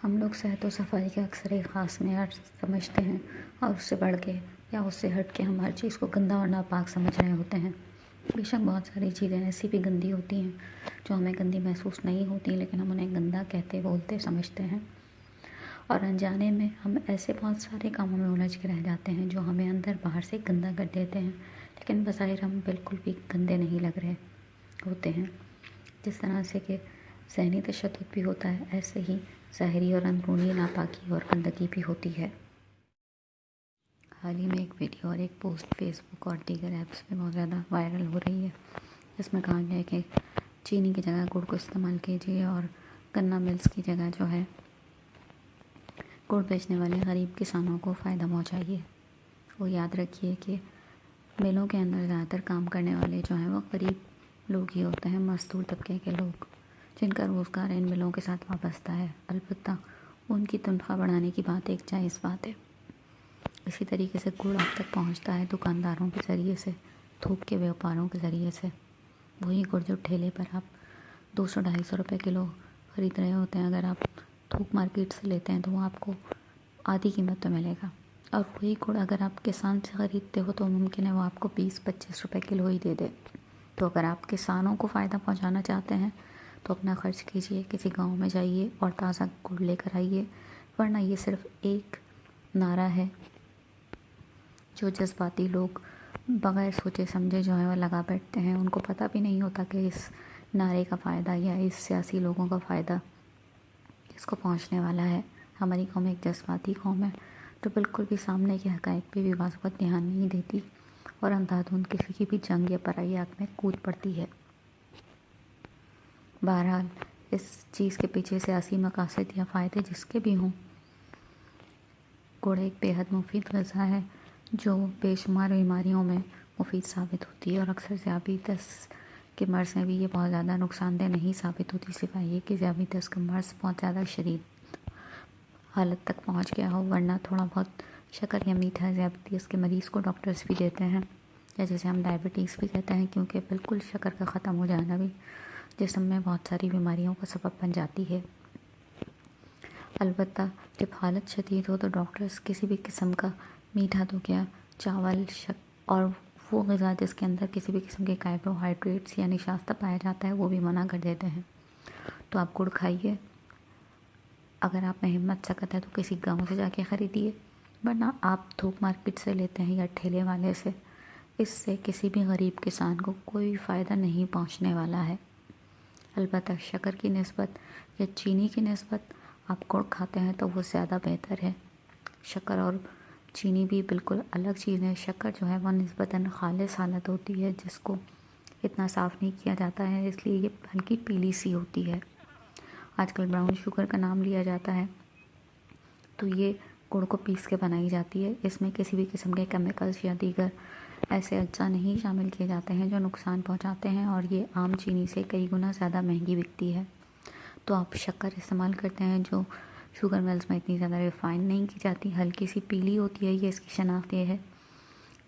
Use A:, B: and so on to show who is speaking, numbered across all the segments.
A: ہم لوگ صحت و صفائی کا اکثر ایک خاص معیار سمجھتے ہیں اور اس سے بڑھ کے یا اس سے ہٹ کے ہم ہر چیز کو گندا اور ناپاک سمجھ رہے ہوتے ہیں۔ بے شک بہت ساری چیزیں ایسی بھی گندی ہوتی ہیں جو ہمیں گندی محسوس نہیں ہوتی، لیکن ہم انہیں گندا کہتے بولتے سمجھتے ہیں، اور انجانے میں ہم ایسے بہت سارے کاموں میں الجھ کے رہ جاتے ہیں جو ہمیں اندر باہر سے گندا کر دیتے ہیں، لیکن بظاہر ہم بالکل بھی گندے نہیں لگ رہے ہوتے ہیں۔ جس طرح سے کہ ذہنی تشدد بھی ہوتا ہے، ایسے ہی ظاہری اور اندرونی ناپاکی اور گندگی بھی ہوتی ہے۔ حال ہی میں ایک ویڈیو اور ایک پوسٹ فیس بک اور دیگر ایپس پہ بہت زیادہ وائرل ہو رہی ہے، جس میں کہا گیا ہے کہ چینی کی جگہ گڑ کو استعمال کیجیے اور گنا ملز کی جگہ جو ہے گڑ بیچنے والے غریب کسانوں کو فائدہ پہنچائیے۔ وہ یاد رکھیے کہ ملوں کے اندر زیادہ تر کام کرنے والے جو ہیں وہ غریب لوگ ہی ہوتے ہیں، مزدور طبقے کے لوگ، جن کا روزگار ان ملوں کے ساتھ وابستہ ہے۔ البتہ ان کی تنخواہ بڑھانے کی بات ایک جائز بات ہے۔ اسی طریقے سے گڑ آپ تک پہنچتا ہے دکانداروں کے ذریعے سے، تھوک کے بیوپاروں کے ذریعے سے۔ وہی گڑ جو ٹھیلے پر آپ 200-250 روپے کلو خرید رہے ہوتے ہیں، اگر آپ تھوک مارکیٹ سے لیتے ہیں تو وہ آپ کو آدھی قیمت پہ ملے گا، اور وہی گڑ اگر آپ کسان سے خریدتے ہو تو ممکن ہے وہ آپ کو 20-25 روپے کلو ہی دے دے۔ تو اگر آپ کسانوں کو فائدہ پہنچانا چاہتے ہیں تو اپنا خرچ کیجئے، کسی گاؤں میں جائیے اور تازہ گڑ لے کر آئیے، ورنہ یہ صرف ایک نعرہ ہے جو جذباتی لوگ بغیر سوچے سمجھے جو ہے وہ لگا بیٹھتے ہیں۔ ان کو پتہ بھی نہیں ہوتا کہ اس نعرے کا فائدہ یا اس سیاسی لوگوں کا فائدہ کس کو پہنچنے والا ہے۔ ہماری قوم ایک جذباتی قوم ہے جو بالکل بھی سامنے کے حقائق پہ بھی بعض وقت دھیان نہیں دیتی اور اندھا دھند کسی کی بھی جنگ یا پرائیات میں کود پڑتی ہے۔ بہرحال اس چیز کے پیچھے سیاسی مقاصد یا فائدے جس کے بھی ہوں، گڑ ایک بے حد مفید غذا ہے جو بے شمار بیماریوں میں مفید ثابت ہوتی ہے، اور اکثر ذیابیطس کے مرض میں بھی یہ بہت زیادہ نقصان دہ نہیں ثابت ہوتی، سوائے یہ کہ ذیابیطس کا مرض بہت زیادہ شدید حالت تک پہنچ گیا ہو، ورنہ تھوڑا بہت شکر یا میٹھا ذیابیطس کے مریض کو ڈاکٹرز بھی دیتے ہیں، یا جسے ہم ڈائبٹیز بھی کہتے ہیں، کیونکہ بالکل شکر کا ختم ہو جانا بھی جسم میں بہت ساری بیماریوں کا سبب بن جاتی ہے۔ البتہ جب حالت شدید ہو تو ڈاکٹرز کسی بھی قسم کا میٹھا تو کیا، چاول اور وہ غذا جس کے اندر کسی بھی قسم کے کاربوہائیڈریٹس یا نشاستہ پایا جاتا ہے وہ بھی منع کر دیتے ہیں۔ تو آپ گڑ کھائیے، اگر آپ میں ہمت سکت ہے تو کسی گاؤں سے جا کے خریدیے، ورنہ آپ تھوک مارکیٹ سے لیتے ہیں یا ٹھیلے والے سے، اس سے کسی بھی غریب کسان کو کوئی فائدہ نہیں پہنچنے والا ہے۔ البتہ شکر کی نسبت یا چینی کی نسبت آپ گڑ کھاتے ہیں تو وہ زیادہ بہتر ہے۔ شکر اور چینی بھی بالکل الگ چیز ہے۔ شکر جو ہے وہ نسبتاً خالص حالت ہوتی ہے، جس کو اتنا صاف نہیں کیا جاتا ہے، اس لیے یہ ہلکی پیلی سی ہوتی ہے۔ آج کل براؤن شوگر کا نام لیا جاتا ہے، تو یہ گڑ کو پیس کے بنائی جاتی ہے، اس میں کسی بھی قسم کے کیمیکلز یا دیگر ایسے اجزاء نہیں شامل کیے جاتے ہیں جو نقصان پہنچاتے ہیں، اور یہ عام چینی سے کئی گنا زیادہ مہنگی بکتی ہے۔ تو آپ شکر استعمال کرتے ہیں جو شوگر ملز میں اتنی زیادہ ریفائن نہیں کی جاتی، ہلکی سی پیلی ہوتی ہے، یہ اس کی شناخت یہ ہے۔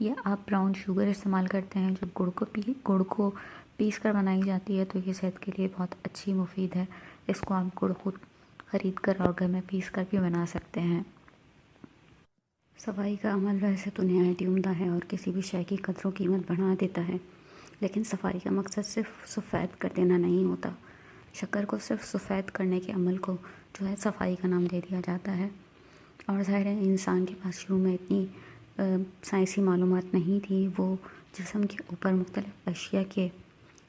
A: یا آپ براؤن شوگر استعمال کرتے ہیں جو گڑ کو پیس کر بنائی جاتی ہے، تو یہ صحت کے لیے بہت اچھی مفید ہے۔ اس کو آپ گڑ خود خرید کر اور گھر میں پیس کر بھی بنا سکتے ہیں۔ صفائی کا عمل ویسے تو نہایت ہی عمدہ ہے اور کسی بھی شے کی قدر و قیمت بڑھا دیتا ہے، لیکن صفائی کا مقصد صرف سفید کر دینا نہیں ہوتا۔ شکر کو صرف سفید کرنے کے عمل کو جو ہے صفائی کا نام دے دیا جاتا ہے، اور ظاہر ہے انسان کے پاس شروع میں اتنی سائنسی معلومات نہیں تھی، وہ جسم کے اوپر مختلف اشیاء کے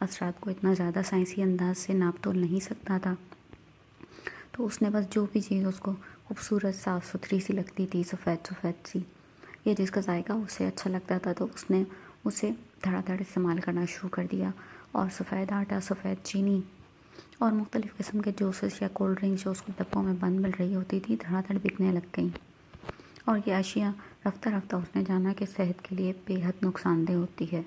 A: اثرات کو اتنا زیادہ سائنسی انداز سے ناپ تول نہیں سکتا تھا، تو اس نے بس جو بھی چیز اس کو خوبصورت صاف ستھری سی لگتی تھی، سفید سفید سی، یا جس کا ذائقہ اسے اچھا لگتا تھا، تو اس نے اسے دھڑا دھڑ استعمال کرنا شروع کر دیا، اور سفید آٹا، سفید چینی اور مختلف قسم کے جوسز یا کولڈ ڈرنکس جو اس کو ڈبوں میں بند مل رہی ہوتی تھی دھڑا دھڑ بکنے لگ گئیں، اور یہ اشیاء رفتہ رفتہ اس نے جانا کہ صحت کے لیے بے حد نقصان دہ ہوتی ہے۔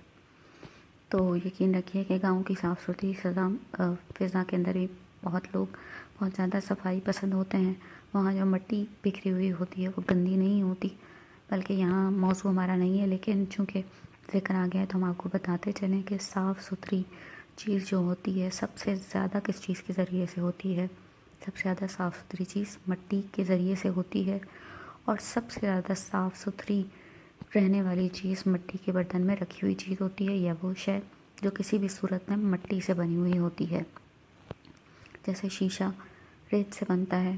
A: تو یقین رکھیے کہ گاؤں کی صاف ستھری فضا کے اندر بھی بہت لوگ بہت زیادہ صفائی پسند ہوتے ہیں۔ وہاں جو مٹی بکھری ہوئی ہوتی ہے وہ گندی نہیں ہوتی، بلکہ یہاں موضوع ہمارا نہیں ہے، لیکن چونکہ ذکر آ گیا ہے تو ہم آپ کو بتاتے چلیں کہ صاف ستھری چیز جو ہوتی ہے سب سے زیادہ کس چیز کے ذریعے سے ہوتی ہے، سب سے زیادہ صاف ستھری چیز مٹی کے ذریعے سے ہوتی ہے، اور سب سے زیادہ صاف ستھری رہنے والی چیز مٹی کے برتن میں رکھی ہوئی چیز ہوتی ہے، یا وہ شے جو کسی بھی صورت میں مٹی سے بنی ہوئی ہوتی ہے۔ جیسے شیشہ ریت سے بنتا ہے،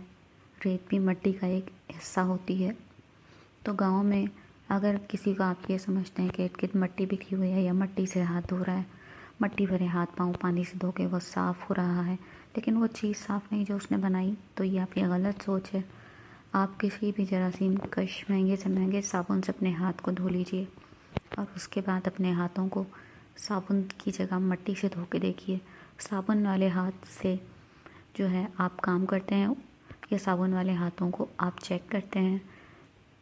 A: ریت بھی مٹی کا ایک حصہ ہوتی ہے۔ تو گاؤں میں اگر کسی کو آپ یہ سمجھتے ہیں کہ ارد گرد مٹی بکھی ہوئی ہے یا مٹی سے ہاتھ دھو رہا ہے، مٹی بھرے ہاتھ پاؤں پانی سے دھو کے وہ صاف ہو رہا ہے، لیکن وہ چیز صاف نہیں جو اس نے بنائی، تو یہ آپ کی غلط سوچ ہے۔ آپ کسی بھی جراثیم کش مہنگے سے مہنگے صابن سے اپنے ہاتھ کو دھو لیجئے، اور اس کے بعد اپنے ہاتھوں کو صابن کی جگہ مٹی سے دھو کے دیکھیے۔ صابن والے ہاتھ سے جو ہے آپ کام کرتے ہیں یا صابن والے ہاتھوں کو آپ چیک کرتے ہیں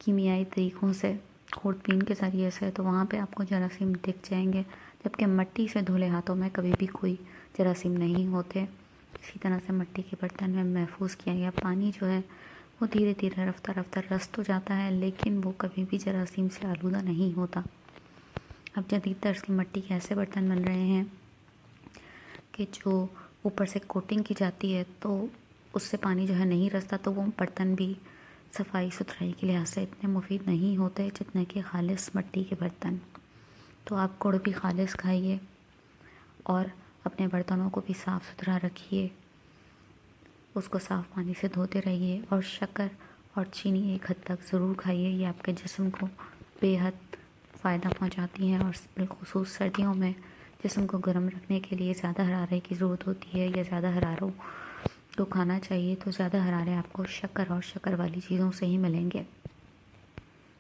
A: کیمیائی طریقوں سے، خوردبین کے ذریعے سے، تو وہاں پہ آپ کو جراثیم دکھ جائیں گے، جبکہ مٹی سے دھلے ہاتھوں میں کبھی بھی کوئی جراثیم نہیں ہوتے۔ اسی طرح سے مٹی کے برتن میں محفوظ کیا گیا پانی جو ہے وہ دھیرے دھیرے رفتہ رفتہ رس تو جاتا ہے، لیکن وہ کبھی بھی جراثیم سے آلودہ نہیں ہوتا۔ اب جدید طرز کی مٹی کے ایسے برتن بن رہے ہیں کہ جو اوپر سے کوٹنگ کی جاتی ہے تو اس سے پانی جو ہے نہیں رستا، تو وہ برتن بھی صفائی ستھرائی کے لحاظ سے اتنے مفید نہیں ہوتے جتنے کہ خالص مٹی کے برتن۔ تو آپ گڑ بھی خالص کھائیے اور اپنے برتنوں کو بھی صاف ستھرا رکھیے، اس کو صاف پانی سے دھوتے رہیے، اور شکر اور چینی ایک حد تک ضرور کھائیے، یہ آپ کے جسم کو بے حد فائدہ پہنچاتی ہیں، اور بالخصوص سردیوں میں جسم کو گرم رکھنے کے لیے زیادہ حرارے کی ضرورت ہوتی ہے، یا زیادہ حراروں کو کھانا چاہیے، تو زیادہ حرارے آپ کو شکر اور شکر والی چیزوں سے ہی ملیں گے۔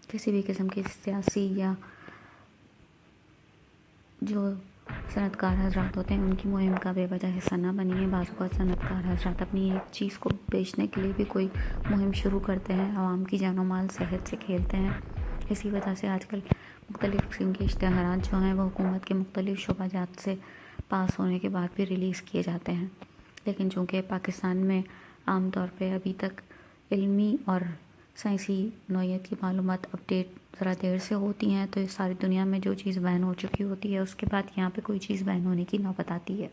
A: کسی بھی قسم کی سیاسی یا جو صنعت کار حضرات ہوتے ہیں ان کی مہم کا بے وجہ حصہ نہ بنیے۔ بعض اوقات صنعت کار حضرات اپنی ایک چیز کو بیچنے کے لیے بھی کوئی مہم شروع کرتے ہیں، عوام کی جان و مال صحت سے کھیلتے ہیں۔ اسی وجہ سے آج کل مختلف قسم کے اشتہارات جو ہیں وہ حکومت کے مختلف شعبہ جات سے پاس ہونے کے بعد بھی ریلیز کیے جاتے ہیں، لیکن چونکہ پاکستان میں عام طور پہ ابھی تک علمی اور سائنسی نوعیت کی معلومات اپڈیٹ ذرا دیر سے ہوتی ہیں، تو ساری دنیا میں جو چیز بین ہو چکی ہوتی ہے اس کے بعد یہاں پہ کوئی چیز بین ہونے کی نوبت آتی ہے۔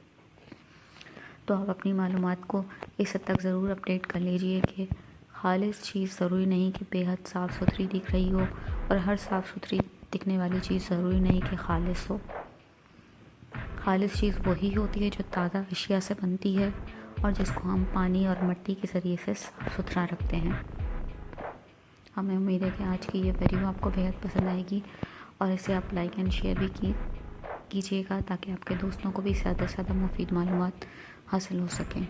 A: تو آپ اپنی معلومات کو اس حد تک ضرور اپڈیٹ کر لیجئے کہ خالص چیز ضروری نہیں کہ بے حد صاف ستھری دکھ رہی ہو، اور ہر صاف ستھری دکھنے والی چیز ضروری نہیں کہ خالص ہو۔ خالص چیز وہی ہوتی ہے جو تازہ اشیاء سے بنتی ہے اور جس کو ہم پانی اور مٹی کے ذریعے سے صاف ستھرا رکھتے ہیں۔ ہمیں امید ہے کہ آج کی یہ ویڈیو آپ کو بہت پسند آئے گی، اور اسے آپ لائک اینڈ شیئر بھی کیجیے گا تاکہ آپ کے دوستوں کو بھی زیادہ سے زیادہ مفید معلومات حاصل ہو سکیں۔